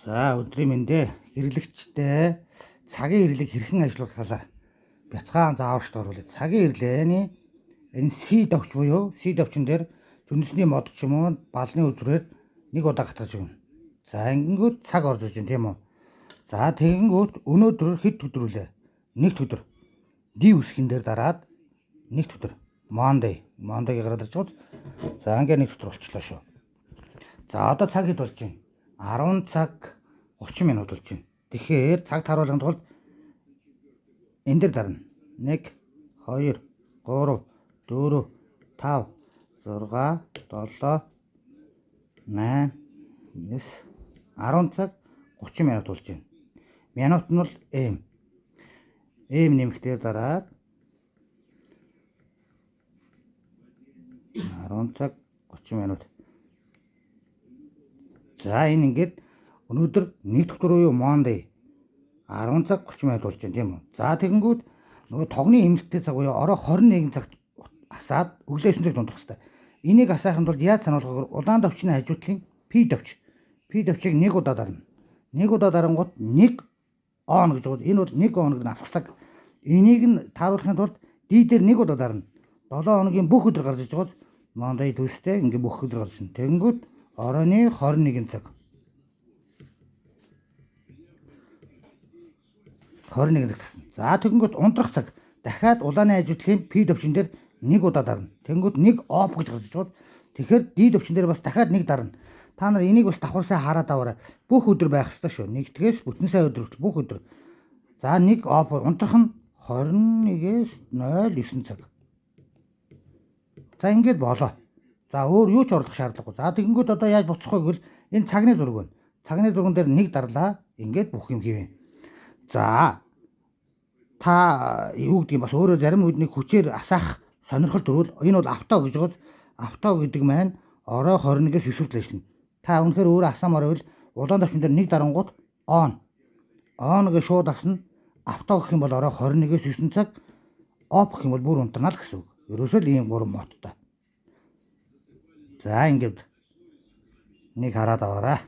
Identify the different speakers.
Speaker 1: За өдрийн мэндэ хэрэглэгчтэй цагийн хэрэглэг хэрхэн ажиллуулах талаар бяцхан зааварчд оруулаад цагийн хэрэглээний энэ C довч буюу C довчин дээр зүндэсний мод ч юм уу балны өдрөөр нэг удаа гатгаж өгнө. За ингэнгүүт цаг орж иж тийм үү. За тэгэнгүүт өнөөдөр хэд өдрүүлээ? Нэгд өдөр. D үсгэн дээр дараад нэгд өдөр. Monday гараад ирж байгаа. За ингээ нэгд өдөр болчихлоо шүү. За одоо цаг хэд болж байна? 10 цаг 30 минут болж байна. Тэгэхээр цаг таруулахын тулд энэ дээр дарна. 1 2 3 4 5 6 7 8 9 10 цаг 30 минут болж байна. Минут нь бол m нэмэхдээ дараад 10 цаг 30 минут. За энэ ингээд өнөөдөр нэгд өдөр буюу Monday 10 цаг 30 минут болж байна тийм үү. За тэгэнгүүт нөгөө тогны эмнэлттэй цаг буюу орой 21 цагт асаад өглөө 9 цагт унтах хэрэгтэй. Энийг асаахын тулд яаж сануулгах вэ? Улаан давчны хажуутлын P давч. P давчийг нэг удаа дарна. Нэг удаа дарангууд 1 on гэж байна. Энэ бол 1 on гэдэг нь асах цаг. Энийг нь тааруулахын тулд D дээр нэг удаа дарна. 7 хоногийн бүх өдөр гарч иж байгаа. Monday Tuesday ингээ бүх өдөр гарч ирнэ. Тэгэнгүүт оройны 21 цаг. 21 цаг тасна. За тэгэнгүүт унтрах цаг. Дахиад улааны хажуутлын P давчин дээр нэг удаа дарна. Тэгэнгүүт 1 off гэж гарч иж байгаа. Тэгэхээр D давчин дээр бас дахиад нэг дарна. Та нар энийг бас давхар сайн хараад аваарай. Бүх өдөр байх ёстой шүү. Нэгдгээс бүтэн сая өдөр хүртэл бүх өдөр. За 1 off унтрах нь 21-ээс 09 цаг. За ингэж болоо. За өөр юу ч оруулах шаардлагагүй. За тэгэнгүүт одоо яаж буцах вэ гэвэл энэ цагны зураг байна. Цагны зурган дээр нэг дарлаа. Ингээд бүх юм хийвэн. За та юу гэдэг юм бас өөрөө зарим үднийг хүчээр асаах сонирхол төрвөл энэ бол авто гэж байгаа. Авто гэдэг маань орой 21-ээс 9 хүртэл ажиллана. Та үнэхээр өөрөө асаамаар байвал улаан давчин дээр нэг дарангууд on гэж шууд асна. Авто гэх юм бол орой 21-ээс 9 цаг, off гэх юм бол бүр унтарна л гэсэн үг. Ерөөсөө л ийм 3 моттой. За ингээд нэг хараад аваарай.